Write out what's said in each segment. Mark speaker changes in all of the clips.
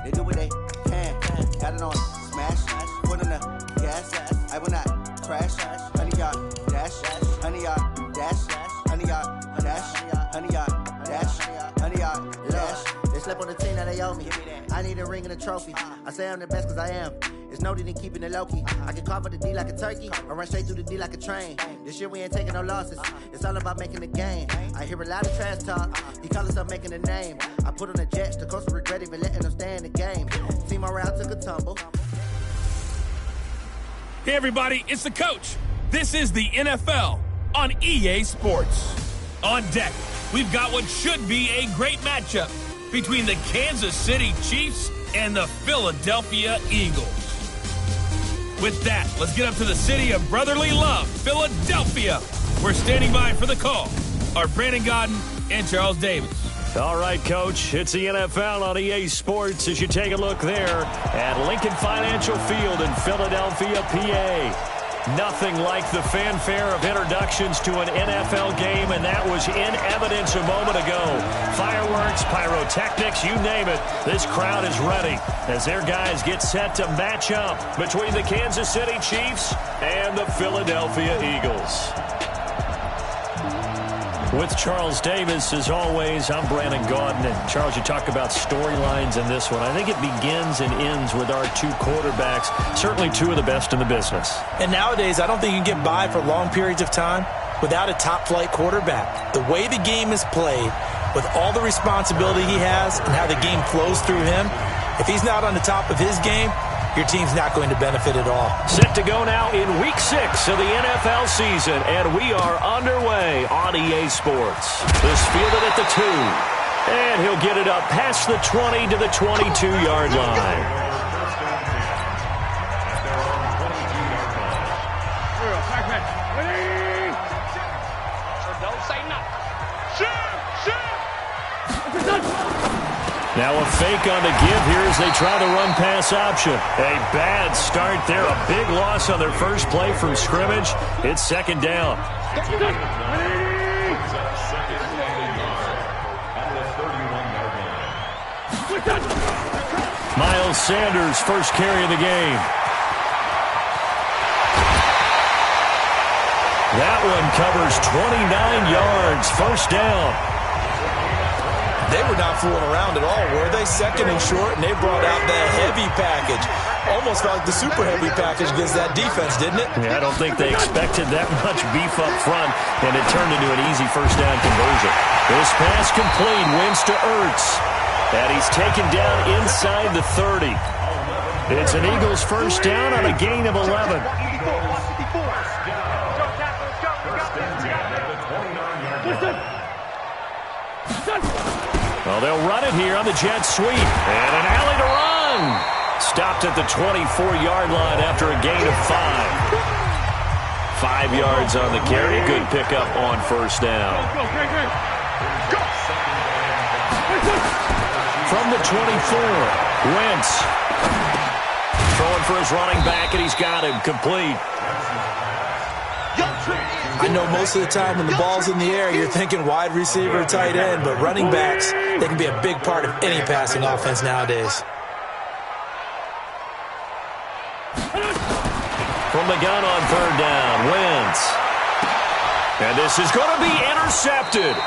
Speaker 1: They do what they can. Got it on smash, foot on the gas. I will not crash. 100-yard dash, 100-yard dash, 100-yard dash, 100-yard dash, 100-yard dash. They slept on the team that they owe me. I need a ring and a trophy. I say I'm the best cause I am. It's noted in keeping it low-key. I can carve up the D like a turkey or run straight through the D like a train. This year we ain't taking no losses. It's all about making the game. I hear a lot of trash talk. He call himself making a name. I put on the Jets. The coach will regret even letting them stay in the game. Team morale took a tumble.
Speaker 2: Hey everybody, it's the coach. This is the NFL on EA Sports. On deck, we've got what should be a great matchup between the Kansas City Chiefs and the Philadelphia Eagles. With that, let's get up to the city of brotherly love, Philadelphia. We're standing by for the call. Are Brandon Godden and Charles Davis.
Speaker 3: All right, Coach, it's the NFL on EA Sports as you take a look there at Lincoln Financial Field in Philadelphia, PA. Nothing like the fanfare of introductions to an NFL game, and that was in evidence a moment ago. Fireworks, pyrotechnics, you name it. This crowd is ready as their guys get set to match up between the Kansas City Chiefs and the Philadelphia Eagles. With Charles Davis, as always, I'm Brandon Gaudin. And Charles, you talk about storylines in this one. I think it begins and ends with our two quarterbacks, certainly two of the best in the business.
Speaker 4: And nowadays, I don't think you can get by for long periods of time without a top-flight quarterback. The way the game is played, with all the responsibility he has and how the game flows through him, if he's not on the top of his game, your team's not going to benefit at all.
Speaker 3: Set to go now in Week 6 of the NFL season, and we are underway on EA Sports. This fielded at the 2, and he'll get it up past the 20 to the 22-yard line.
Speaker 5: Don't say nothing.
Speaker 3: Now a fake on the give here as they try the run-pass option. A bad start there. A big loss on their first play from scrimmage. It's second down. Miles Sanders, first carry of the game. That one covers 29 yards. First down.
Speaker 4: They were not fooling around at all, were they? Second and short, and they brought out that heavy package. Almost felt like the super heavy package against that defense, didn't it?
Speaker 3: Yeah, I don't think they expected that much beef up front, and it turned into an easy first down conversion. This pass complete, wins to Ertz, and he's taken down inside the 30. It's an Eagles first down on a gain of 11. Well, they'll run it here on the jet sweep. And an alley to run. Stopped at the 24-yard line after a gain of 5. 5 yards on the carry. Good pickup on first down. From the 24, Wentz. Throwing for his running back, and he's got him complete.
Speaker 4: I know most of the time when the ball's in the air, you're thinking wide receiver, tight end, but running backs, they can be a big part of any passing offense nowadays.
Speaker 3: From the gun on third down, Wentz. And this is going to be intercepted.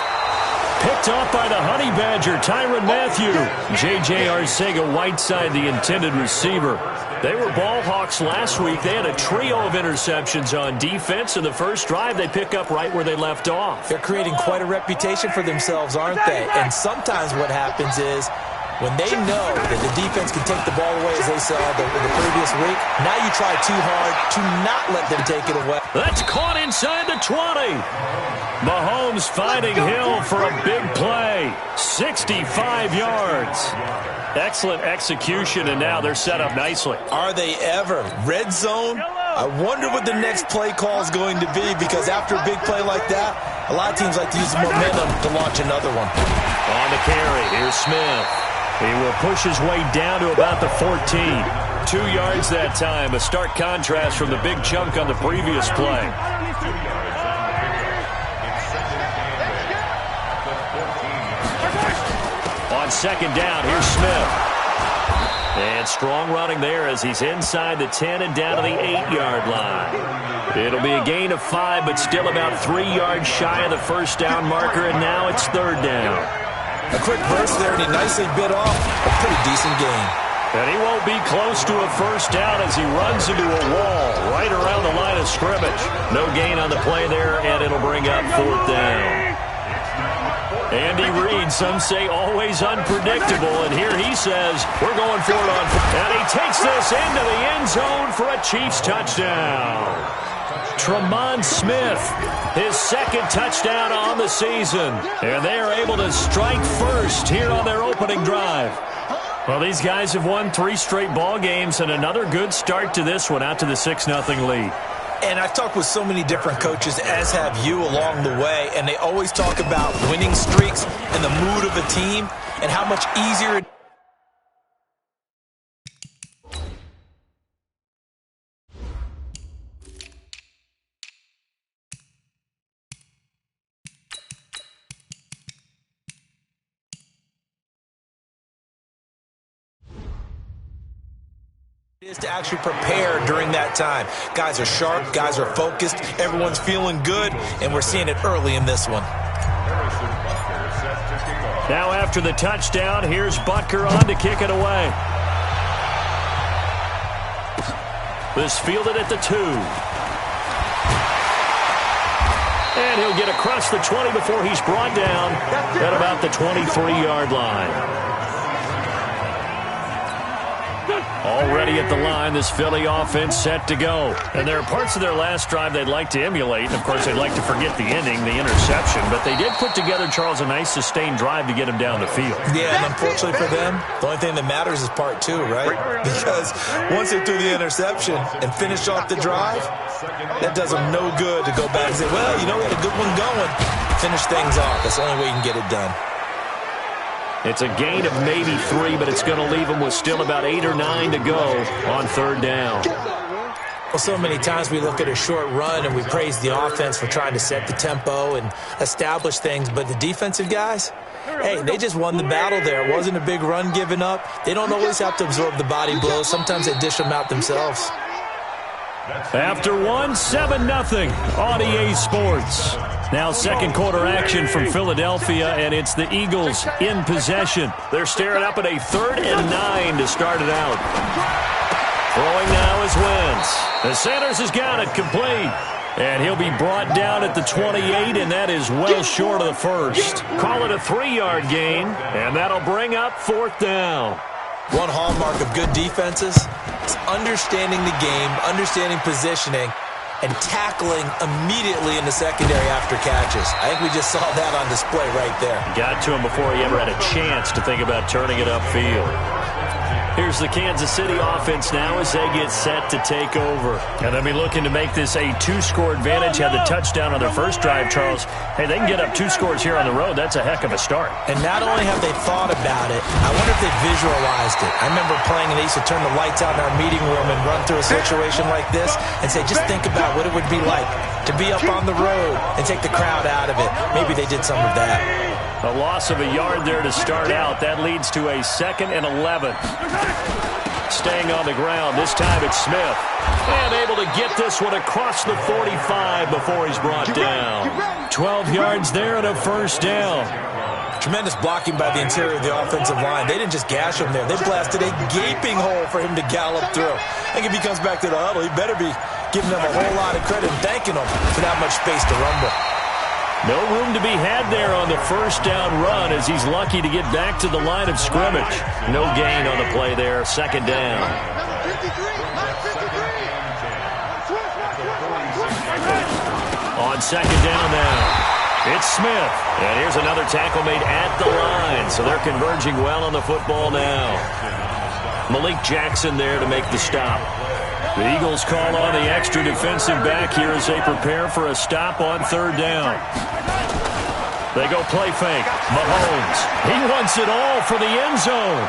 Speaker 3: Picked off by the Honey Badger, Tyrann Mathieu. J.J. Arcega-Whiteside, the intended receiver. They were ball hawks last week. They had a trio of interceptions on defense. In the first drive, they pick up right where they left off.
Speaker 4: They're creating quite a reputation for themselves, aren't they? And sometimes what happens is when they know that the defense can take the ball away, as they saw the previous week, now you try too hard to not let them take it away.
Speaker 3: That's caught inside the 20. Mahomes finding Hill for a big play. 65 yards. Excellent execution, and now they're set up nicely.
Speaker 4: Are they ever? Red zone? I wonder what the next play call is going to be, because after a big play like that, a lot of teams like to use the momentum to launch another one.
Speaker 3: On the carry, here's Smith. He will push his way down to about the 14. 2 yards that time, a stark contrast from the big chunk on the previous play. On second down, here's Smith. And strong running there as he's inside the 10 and down to the 8-yard line. It'll be a gain of 5, but still about 3 yards shy of the first down marker, and now it's third down.
Speaker 4: A quick burst there, and he nicely bit off a pretty decent gain.
Speaker 3: And he won't be close to a first down as he runs into a wall right around the line of scrimmage. No gain on the play there, and it'll bring up fourth down. Andy Reid, some say always unpredictable, and here he says, we're going for it on. And he takes this into the end zone for a Chiefs touchdown. Tremont Smith, his second touchdown on the season. And they are able to strike first here on their opening drive. Well, these guys have won 3 straight ball games, and another good start to this one out to the 6-0 lead.
Speaker 4: And I've talked with so many different coaches, as have you, along the way, and they always talk about winning streaks and the mood of a team and how much easier it is to actually prepare during that time. Guys are sharp, guys are focused, everyone's feeling good, and we're seeing it early in this one.
Speaker 3: Now after the touchdown, here's Butker on to kick it away. This fielded at the 2. And he'll get across the 20 before he's brought down at about the 23-yard line. Already at the line, this Philly offense set to go. And there are parts of their last drive they'd like to emulate. And, of course, they'd like to forget the ending, the interception. But they did put together, Charles, a nice sustained drive to get him down the field.
Speaker 4: Yeah, and unfortunately for them, the only thing that matters is part 2, right? Because once they threw the interception and finished off the drive, that does them no good to go back and say, well, you know, we had a good one going. Finish things off. That's the only way you can get it done.
Speaker 3: It's a gain of maybe 3, but it's going to leave them with still about 8 or 9 to go on third down.
Speaker 4: Well, so many times we look at a short run and we praise the offense for trying to set the tempo and establish things, but the defensive guys, hey, they just won the battle there. It wasn't a big run given up. They don't always have to absorb the body blows. Sometimes they dish them out themselves.
Speaker 3: After 1, 7-0 on EA Sports. Now second quarter action from Philadelphia, and it's the Eagles in possession. They're staring up at a 3rd and 9 to start it out. Throwing now is Wentz. The Sanders has got it complete. And he'll be brought down at the 28, and that is well short of the first. Call it a 3-yard gain, and that'll bring up fourth down.
Speaker 4: One hallmark of good defenses is understanding the game, understanding positioning, and tackling immediately in the secondary after catches. I think we just saw that on display right there.
Speaker 3: Got to him before he ever had a chance to think about turning it upfield. Here's the Kansas City offense now as they get set to take over. And they'll be looking to make this a 2-score advantage. Had the touchdown on their first drive, Charles. Hey, they can get up 2 scores here on the road. That's a heck of a start.
Speaker 4: And not only have they thought about it, I wonder if they visualized it. I remember playing and they used to turn the lights out in our meeting room and run through a situation like this and say, just think about what it would be like to be up on the road and take the crowd out of it. Maybe they did some of that.
Speaker 3: A loss of a yard there to start out. That leads to a 2nd and 11. Staying on the ground. This time it's Smith. And able to get this one across the 45 before he's brought down. 12 yards there and a first down.
Speaker 4: Tremendous blocking by the interior of the offensive line. They didn't just gash him there. They blasted a gaping hole for him to gallop through. I think if he comes back to the huddle, he better be giving them a whole lot of credit and thanking them for that much space to rumble.
Speaker 3: No room to be had there on the first down run as he's lucky to get back to the line of scrimmage. No gain on the play there. Second down. On second down now, it's Smith. And here's another tackle made at the line. So they're converging well on the football now. Malik Jackson there to make the stop. The Eagles call on the extra defensive back here as they prepare for a stop on third down. They go play fake. Mahomes. He wants it all for the end zone.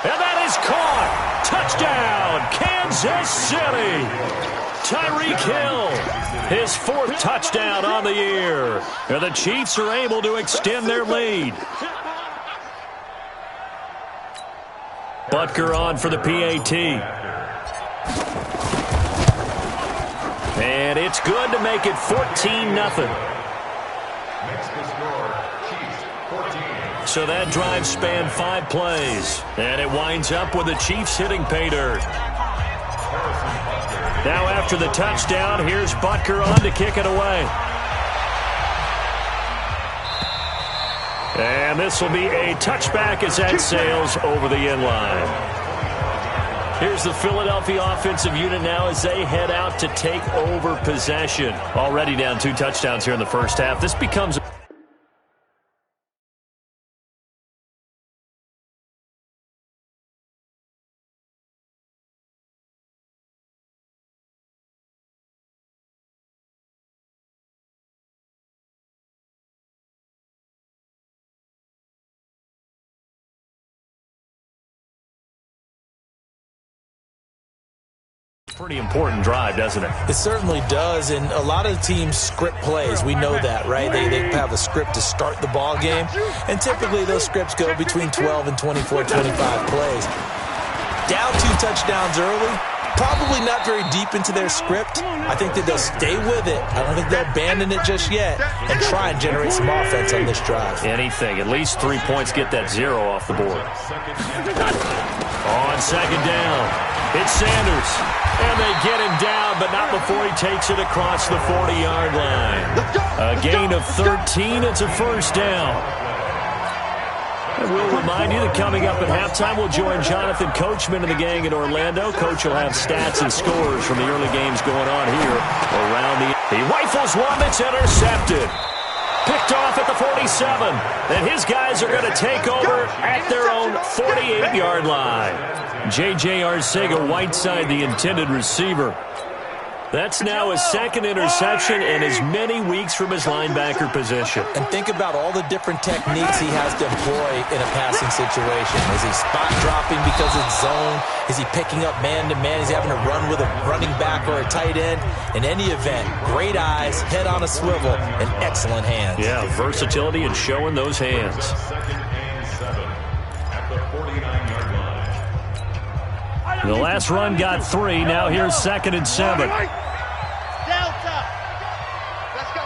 Speaker 3: And that is caught. Touchdown, Kansas City. Tyreek Hill, his 4th touchdown on the year. And the Chiefs are able to extend their lead. Butker on for the PAT. And it's good to make it 14-0. So that drive spanned 5 plays. And it winds up with the Chiefs hitting pay dirt. Now after the touchdown, here's Butker on to kick it away. And this will be a touchback as that sails over the end line. Here's the Philadelphia offensive unit now as they head out to take over possession. Already down 2 touchdowns here in the first half. This becomes pretty important drive, doesn't it?
Speaker 4: It certainly does, and a lot of teams script plays. We know that, right? They have a script to start the ball game, and typically those scripts go between 12 and 24, 25 plays. Down 2 touchdowns early, probably not very deep into their script. I think that they'll stay with it. I don't think they'll abandon it just yet and try and generate some offense on this drive.
Speaker 3: Anything. At least 3 points, get that 0 off the board. On second down, it's Sanders. And they get him down, but not before he takes it across the 40-yard line. A gain of 13. It's a first down. And we'll remind you that coming up at halftime, we'll join Jonathan Coachman and the gang in Orlando. Coach will have stats and scores from the early games going on here around the... He rifles one that's intercepted. Picked off at the 47. And his guys are going to take over at their own 48-yard line. J.J. Arcega-Whiteside, the intended receiver. That's now his second interception and as many weeks from his linebacker position.
Speaker 4: And think about all the different techniques he has to employ in a passing situation. Is he spot dropping because it's zone? Is he picking up man-to-man? Is he having to run with a running back or a tight end? In any event, great eyes, head on a swivel, and excellent hands.
Speaker 3: Yeah, versatility and showing those hands. The last run got 3. Now here's 2nd and 7.
Speaker 5: Delta. Let's go.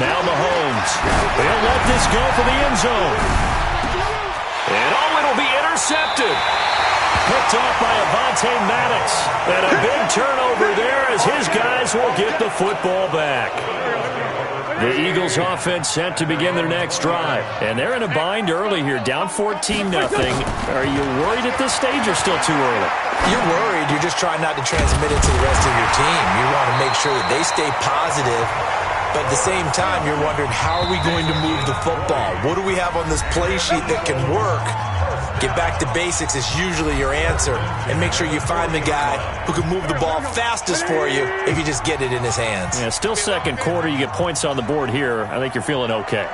Speaker 3: Now Mahomes. They'll let this go for the end zone. And it'll be intercepted. Picked off by Avonte Maddox. And a big turnover there as his guys will get the football back. The Eagles offense set to begin their next drive. And they're in a bind early here, down 14-0. Are you worried at this stage or still too early?
Speaker 4: You're worried. You're just trying not to transmit it to the rest of your team. You want to make sure that they stay positive. But at the same time, you're wondering, how are we going to move the football? What do we have on this play sheet that can work? Get back to basics is usually your answer. And make sure you find the guy who can move the ball fastest for you if you just get it in his hands.
Speaker 3: Yeah, still second quarter. You get points on the board here. I think you're feeling okay.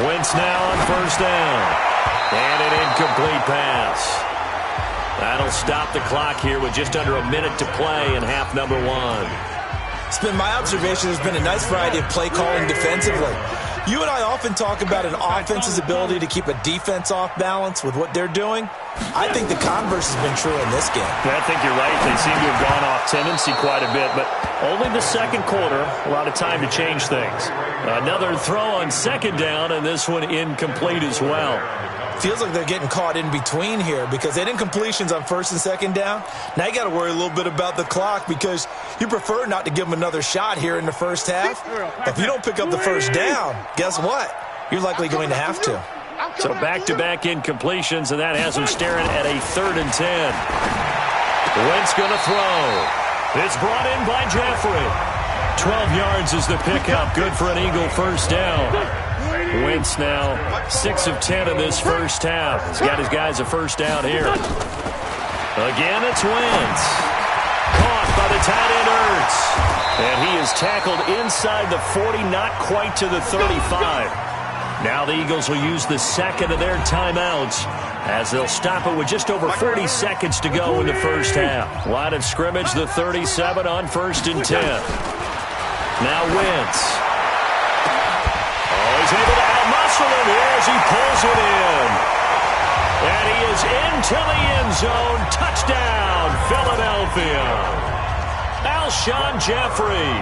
Speaker 3: Wentz now on first down. And an incomplete pass. That'll stop the clock here with just under a minute to play in half number 1.
Speaker 4: It's been my observation there's been a nice variety of play calling defensively. You and I often talk about an offense's ability to keep a defense off balance with what they're doing. I think the converse has been true in this game.
Speaker 3: I think you're right. They seem to have gone off tendency quite a bit, but only the second quarter, a lot of time to change things. Another throw on second down, and this one incomplete as well.
Speaker 4: Feels like they're getting caught in between here because they did incompletions on first and second down. Now you got to worry a little bit about the clock because you prefer not to give them another shot here in the first half. If you don't pick up the first down, guess what? You're likely going to have to.
Speaker 3: So back-to-back incompletions, and that has them staring at a 3rd and 10. Wentz going to throw. It's brought in by Jeffrey. 12 yards is the pickup. Good for an Eagle first down. Wentz now 6 of 10 in this first half. He's got his guys a first down here. Again, it's Wentz. Caught by the tight end Ertz. And he is tackled inside the 40, not quite to the 35. Now the Eagles will use the second of their timeouts as they'll stop it with just over 40 seconds to go in the first half. Line of scrimmage, the 37 on 1st and 10. Now Wentz. Oh, he's able to outmuscle hustling here as he pulls it in. And he is into the end zone. Touchdown, Philadelphia. Alshon Jeffrey,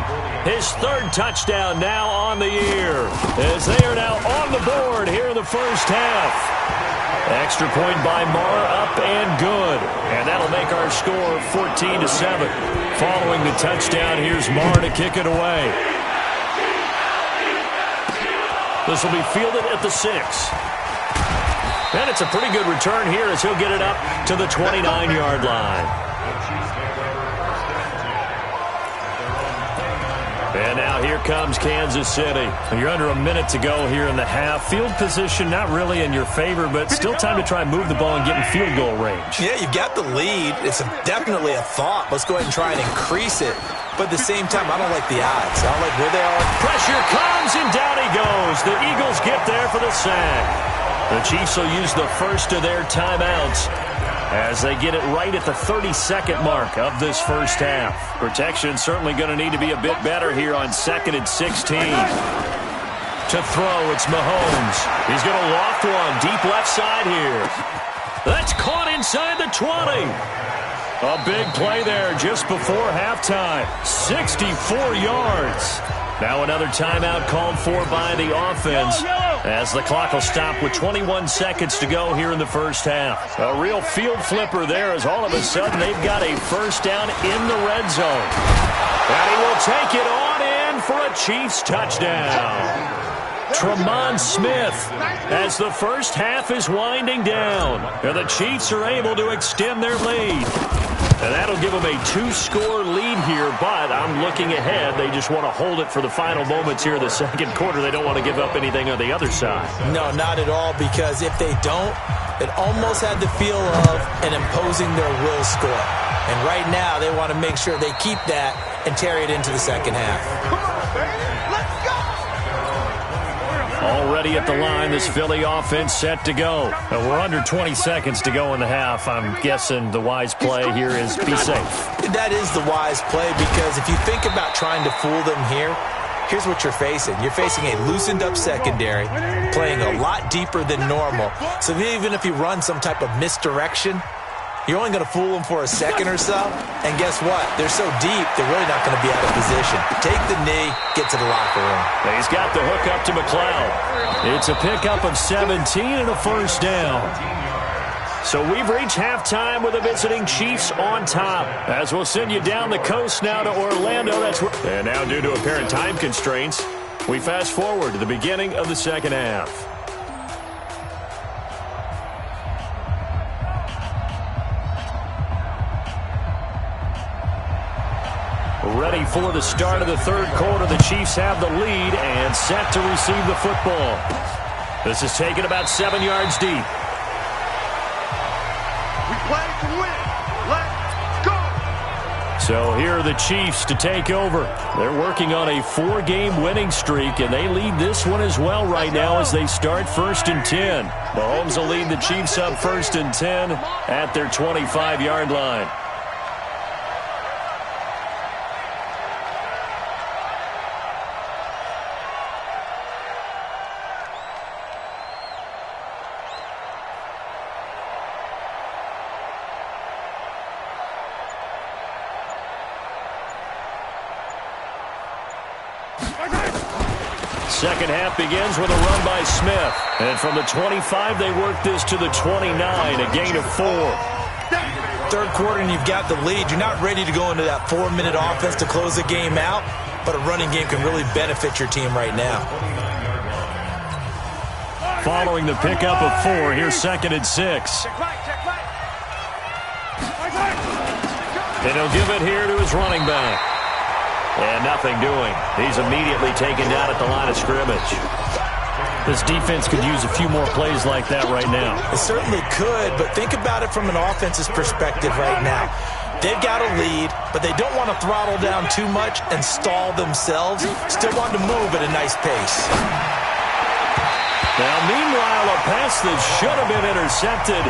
Speaker 3: his third touchdown now on the year, as they are now on the board here in the first half. Extra point by Marr, up and good. And that'll make our score 14-7. Following the touchdown, here's Marr to kick it away. This will be fielded at the 6. And it's a pretty good return here as he'll get it up to the 29-yard line. And now here comes Kansas City. You're under a minute to go here in the half. Field position not really in your favor, but still time to try and move the ball and get in field goal range.
Speaker 4: Yeah, you've got the lead. It's definitely a thought. Let's go ahead and try and increase it. But at the same time, I don't like the odds. I don't like where they are.
Speaker 3: Pressure comes, and down he goes. The Eagles get there for the sack. The Chiefs will use the first of their timeouts as they get it right at the 32nd mark of this first half. Protection certainly going to need to be a bit better here on 2nd and 16. To throw, it's Mahomes. He's going to loft one deep left side here. That's caught inside the 20. A big play there just before halftime. 64 yards. Now another timeout called for by the offense as the clock will stop with 21 seconds to go here in the first half. A real field flipper there as all of a sudden they've got a first down in the red zone. And he will take it on in for a Chiefs touchdown. Tremont Smith as the first half is winding down. And the Chiefs are able to extend their lead. And that'll give them a 2-score lead here, but I'm looking ahead. They just want to hold it for the final moments here in the second quarter. They don't want to give up anything on the other side.
Speaker 4: No, not at all, because if they don't, it almost had the feel of an imposing their will score. And right now, they want to make sure they keep that and carry it into the second half.
Speaker 5: Come on, baby. Let's go!
Speaker 3: Already at the line, this Philly offense set to go. We're under 20 seconds to go in the half. I'm guessing the wise play here is be safe.
Speaker 4: That is the wise play, because if you think about trying to fool them here, here's what you're facing. You're facing a loosened up secondary, playing a lot deeper than normal. So even if you run some type of misdirection, you're only going to fool them for a second or so. And guess what? They're so deep, they're really not going to be out of position. Take the knee, get to the locker room.
Speaker 3: He's got the hook up to McLeod. It's a pickup of 17 and a first down. So we've reached halftime with the visiting Chiefs on top. As we'll send you down the coast now to Orlando. And now, due to apparent time constraints, we fast forward to the beginning of the second half. Ready for the start of the third quarter. The Chiefs have the lead and set to receive the football. This is taken about 7 yards deep.
Speaker 5: We play to win. Let's go!
Speaker 3: So here are the Chiefs to take over. They're working on a 4-game winning streak, and they lead this one as well right now as they start 1st and 10. Mahomes will lead the Chiefs up 1st and 10 at their 25-yard line. Second half begins with a run by Smith. And from the 25, they work this to the 29, a gain of 4.
Speaker 4: Third quarter and you've got the lead. You're not ready to go into that 4-minute offense to close the game out, but a running game can really benefit your team right now.
Speaker 3: Following the pickup of 4, here's 2nd and 6. And he'll give it here to his running back. And nothing doing. He's immediately taken down at the line of scrimmage. This defense could use a few more plays like that right now.
Speaker 4: It certainly could, but think about it from an offense's perspective right now. They've got a lead, but they don't want to throttle down too much and stall themselves. Still want to move at a nice pace.
Speaker 3: Now, meanwhile, a pass that should have been intercepted,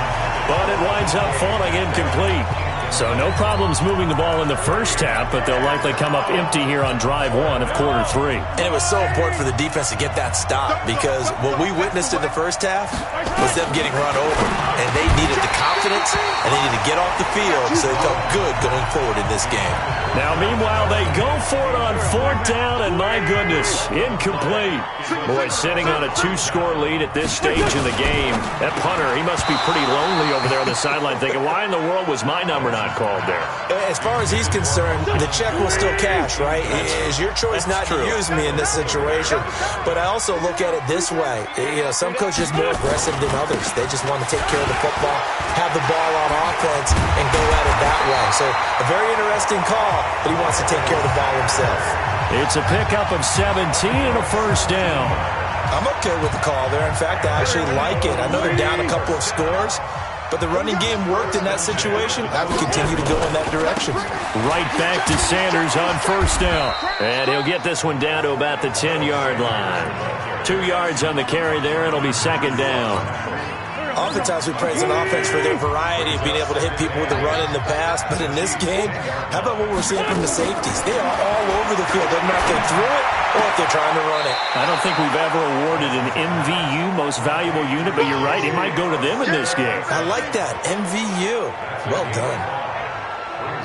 Speaker 3: but it winds up falling incomplete. So no problems moving the ball in the first half, but they'll likely come up empty here on drive one of quarter three.
Speaker 4: And it was so important for the defense to get that stop because what we witnessed in the first half was them getting run over. And they needed the confidence, and they needed to get off the field so they felt good going forward in this game.
Speaker 3: Now, meanwhile, they go for it on fourth down, and my goodness, incomplete. Boy, sitting on a 2-score lead at this stage in the game. That punter, he must be pretty lonely over there on the sideline thinking, why in the world was my number not called there?
Speaker 4: As far as he's concerned, the check will still cash, right? It is your choice not to use me in this situation. But I also look at it this way. You know, some coaches are more aggressive than others. They just want to take care of the football, have the ball on offense, and go at it that way. So a very interesting call, but he wants to take care of the ball himself.
Speaker 3: It's a pickup of 17 and a first down.
Speaker 4: I'm okay with the call there. In fact, I actually like it. I know they're down a couple of scores, but the running game worked in that situation. I would continue to go in that direction.
Speaker 3: Right back to Sanders on first down. And he'll get this one down to about the 10-yard line. 2 yards on the carry there. It'll be second down.
Speaker 4: Oftentimes we praise an offense for their variety of being able to hit people with the run in the pass, but in this game, how about what we're seeing from the safeties? They are all over the field. Doesn't matter if they threw it or if they're trying to run it.
Speaker 3: I don't think we've ever awarded an MVU, most valuable unit, but you're right, it might go to them in this game.
Speaker 4: I like that, MVU. Well done.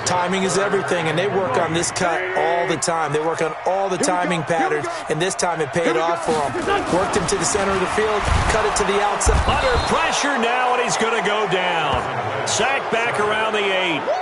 Speaker 4: Timing is everything, and they work on this cut all the time. They work on all the timing patterns, and this time it paid off for them. Worked him to the center of the field, cut it to the outside.
Speaker 3: Under pressure now, and he's going to go down. Sack back around the 8.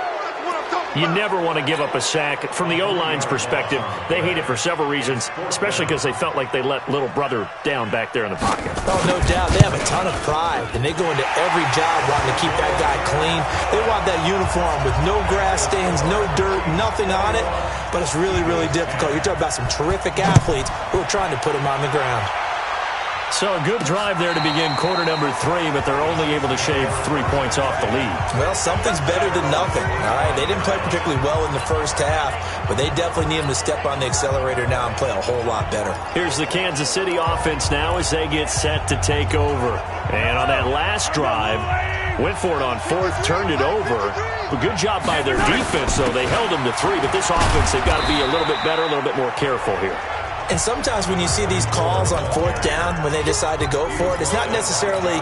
Speaker 3: You never want to give up a sack. From the O-line's perspective, they hate it for several reasons, especially because they felt like they let little brother down back there in the pocket.
Speaker 4: Oh, no doubt. They have a ton of pride, and they go into every job wanting to keep that guy clean. They want that uniform with no grass stains, no dirt, nothing on it, but it's really, really difficult. You're talking about some terrific athletes who are trying to put him on the ground.
Speaker 3: So a good drive there to begin quarter number 3, but they're only able to shave 3 points off the lead.
Speaker 4: Well, something's better than nothing, all right? They didn't play particularly well in the first half, but they definitely need him to step on the accelerator now and play a whole lot better.
Speaker 3: Here's the Kansas City offense now as they get set to take over. And on that last drive, went for it on fourth, turned it over. A good job by their defense, though. They held them to 3, but this offense, they've got to be a little bit better, a little bit more careful here.
Speaker 4: And sometimes when you see these calls on fourth down, when they decide to go for it, it's not necessarily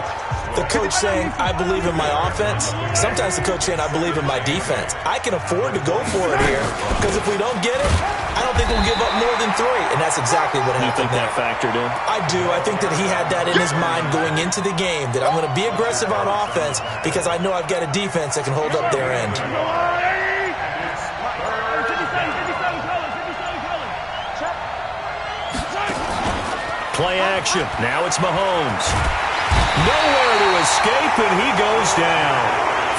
Speaker 4: the coach saying, I believe in my offense. Sometimes the coach saying, I believe in my defense. I can afford to go for it here because if we don't get it, I don't think we'll give up more than 3. And that's exactly what happened.
Speaker 3: You think that factored in?
Speaker 4: I do. I think that he had that in his mind going into the game, that I'm going to be aggressive on offense because I know I've got a defense that can hold up their end.
Speaker 3: Play action. Now it's Mahomes. Nowhere to escape, and he goes down.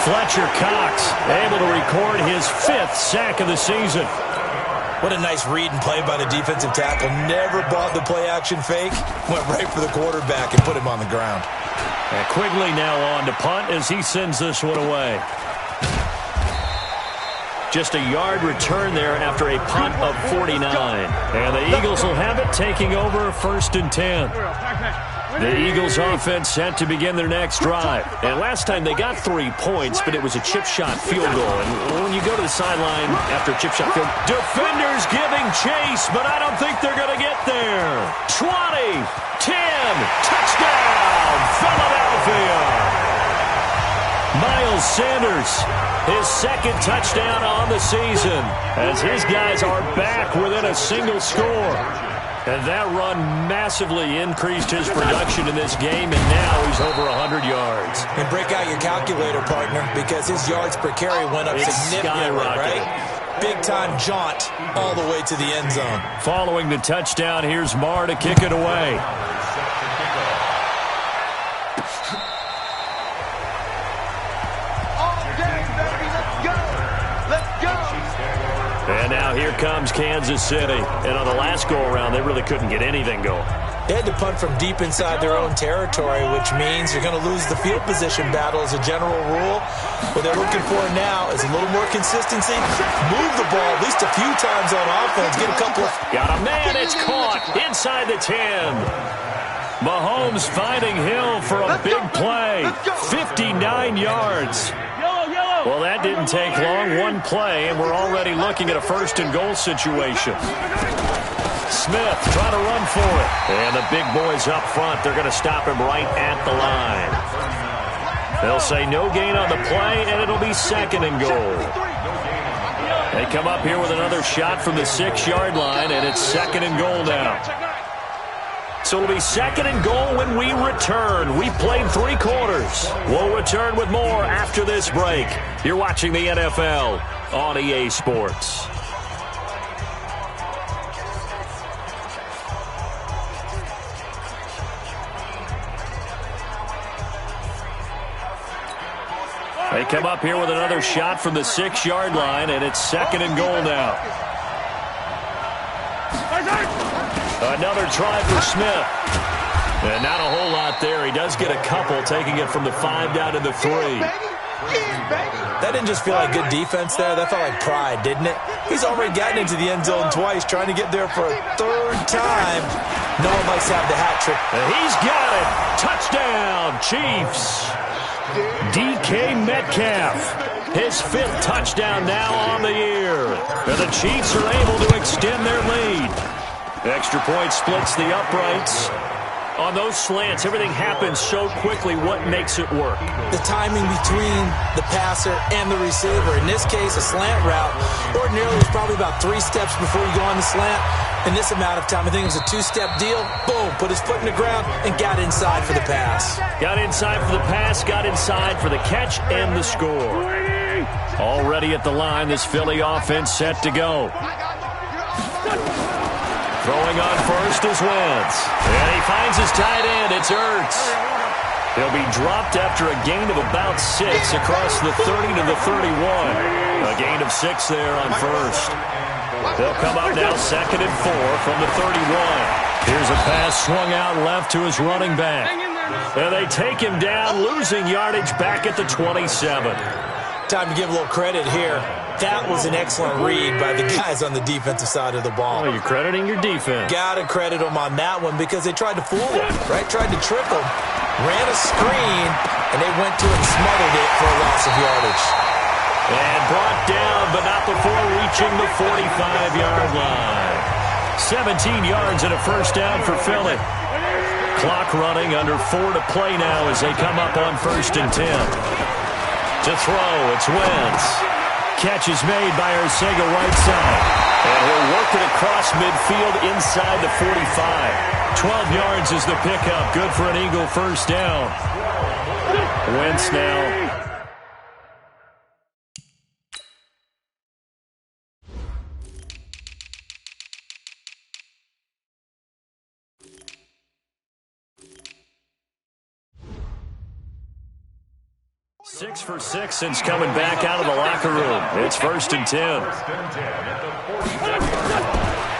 Speaker 3: Fletcher Cox able to record his 5th sack of the season.
Speaker 4: What a nice read and play by the defensive tackle. Never bought the play action fake. Went right for the quarterback and put him on the ground.
Speaker 3: And Quigley now on to punt as he sends this one away. Just a yard return there after a punt of 49. And the Eagles will have it, taking over 1st and 10. The Eagles offense set to begin their next drive. And last time they got 3 points, but it was a chip shot field goal. And when you go to the sideline after a chip shot field, defenders giving chase, but I don't think they're going to get there. 20, 10, touchdown, Philadelphia. Miles Sanders, his 2nd touchdown on the season, as his guys are back within a single score. And that run massively increased his production in this game, and now he's over 100 yards.
Speaker 4: And break out your calculator, partner, because his yards per carry went up significantly, right? Big-time jaunt all the way to the end zone.
Speaker 3: Following the touchdown, here's Marr to kick it away. And now here comes Kansas City. And on the last go-around, they really couldn't get anything going.
Speaker 4: They had to punt from deep inside their own territory, which means you're going to lose the field position battle as a general rule. What they're looking for now is a little more consistency. Move the ball at least a few times on offense. Get a couple of...
Speaker 3: Got a man. It's caught inside the 10. Mahomes finding Hill for a big play. 59 yards.
Speaker 2: Yellow, yellow.
Speaker 3: Well, that didn't take long. One play, and we're already looking at a first-and-goal situation. Smith trying to run for it. And the big boys up front, they're going to stop him right at the line. They'll say no gain on the play, and it'll be second and goal. They come up here with another shot from the 6-yard line, and it's second and goal now. So it'll be second and goal when we return. We've played 3 quarters. We'll return with more after this break. You're watching the NFL on EA Sports. They come up here with another shot from the 6-yard line, and it's second and goal now. Another try for Smith. And not a whole lot there. He does get a couple, taking it from the 5 down to the 3.
Speaker 4: That didn't just feel like good defense there. That felt like pride, didn't it? He's already gotten into the end zone twice, trying to get there for a 3rd time. No one likes to have the hat trick.
Speaker 3: And he's got it. Touchdown, Chiefs. DK Metcalf, his 5th touchdown now on the year. And the Chiefs are able to extend their lead. Extra point splits the uprights. On those slants, everything happens so quickly. What makes it work?
Speaker 4: The timing between the passer and the receiver. In this case, a slant route. Ordinarily, it's probably about 3 steps before you go on the slant. In this amount of time, I think it was a 2-step deal. Boom, put his foot in the ground and got inside for the pass.
Speaker 3: Got inside for the pass, got inside for the catch and the score. Already at the line, this Philly offense set to go. Throwing on first is Wentz. And he finds his tight end. It's Ertz. He'll be dropped after a gain of about 6 across the 30 to the 31. A gain of 6 there on first. They'll come up now second and 4 from the 31. Here's a pass swung out left to his running back. And they take him down, losing yardage back at the 27.
Speaker 4: Time to give a little credit here. That was an excellent read by the guys on the defensive side of the ball.
Speaker 3: Oh, you're crediting your defense.
Speaker 4: Got to credit them on that one because they tried to fool him, right? Tried to trick him, ran a screen, and they went to it and smothered it for a loss of yardage.
Speaker 3: And brought down, but not before reaching the 45-yard line. 17 yards and a first down for Philly. Clock running, under 4 to play now as they come up on 1st and 10. To throw, it's Wentz. Catch is made by Arcega right side. And he'll work it across midfield inside the 45. 12 yards is the pickup. Good for an Eagle first down. Wentz now. Six for 6 since coming back out of the locker room. It's 1st and 10.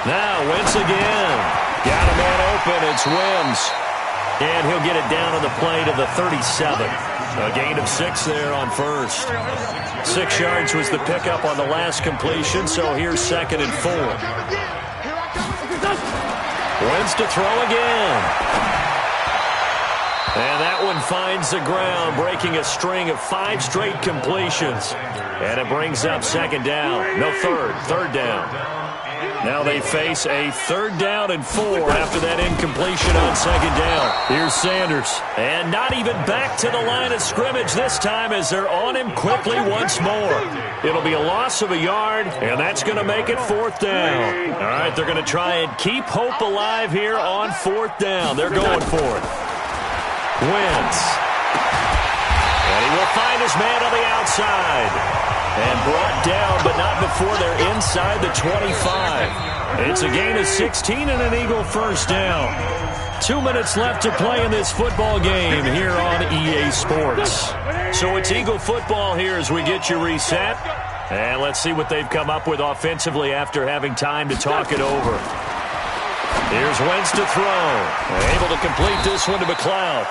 Speaker 3: Now Wentz again. Got a man open. It's Wims. And he'll get it down on the play to the 37. A gain of 6 there on first. 6 yards was the pickup on the last completion, so here's 2nd and 4. Wentz to throw again. And that one finds the ground, breaking a string of 5 straight completions. And it brings up 2nd down. No, third down. Now they face a 3rd down and 4 after that incompletion on 2nd down. Here's Sanders. And not even back to the line of scrimmage this time as they're on him quickly once more. It'll be a loss of a yard, and that's going to make it 4th down. All right, they're going to try and keep hope alive here on 4th down. They're going for it. Wentz. And he will find his man on the outside. And brought down, but not before they're inside the 25. It's a gain of 16 and an Eagle first down. 2 minutes left to play in this football game here on EA Sports. So it's Eagle football here as we get you reset. And let's see what they've come up with offensively after having time to talk it over. Here's Wentz to throw. Able to complete this one to McLeod.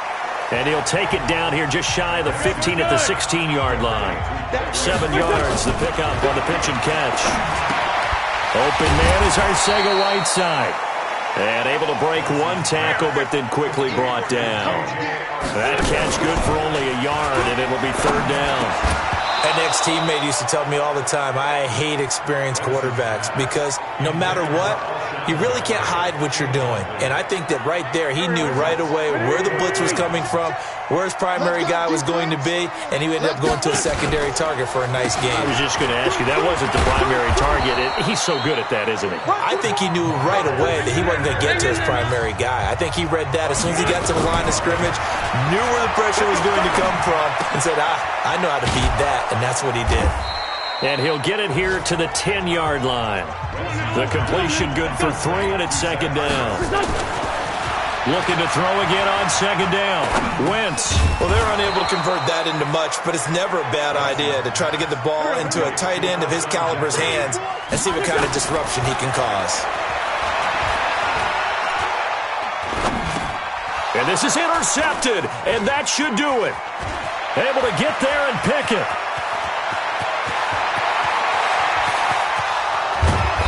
Speaker 3: And he'll take it down here just shy of the 15 at the 16-yard line. 7 yards, the pickup on the pitch and catch. Open man is Arcega right side. And able to break 1 tackle, but then quickly brought down. That catch good for only a yard, and it'll be 3rd down.
Speaker 4: An ex-teammate used to tell me all the time, I hate experienced quarterbacks because no matter what, you really can't hide what you're doing. And I think that right there, he knew right away where the blitz was coming from, where his primary guy was going to be, and he ended up going to a secondary target for a nice game.
Speaker 3: I was just going to ask you, that wasn't the primary target. He's so good at that, isn't he?
Speaker 4: I think he knew right away that he wasn't going to get to his primary guy. I think he read that as soon as he got to the line of scrimmage, knew where the pressure was going to come from, and said, I know how to beat that, and that's what he did.
Speaker 3: And he'll get it here to the 10-yard line. The completion good for 3, and it's second down. Looking to throw again on second down. Wentz.
Speaker 4: Well, they're unable to convert that into much, but it's never a bad idea to try to get the ball into a tight end of his caliber's hands and see what kind of disruption he can cause.
Speaker 3: And this is intercepted, and that should do it. Able to get there and pick it.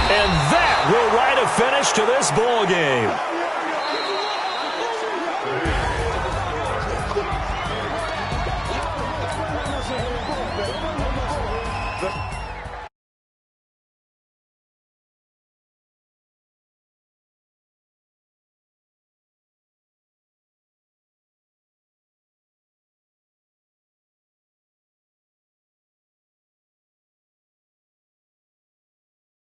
Speaker 3: And that will write a finish to this ball game.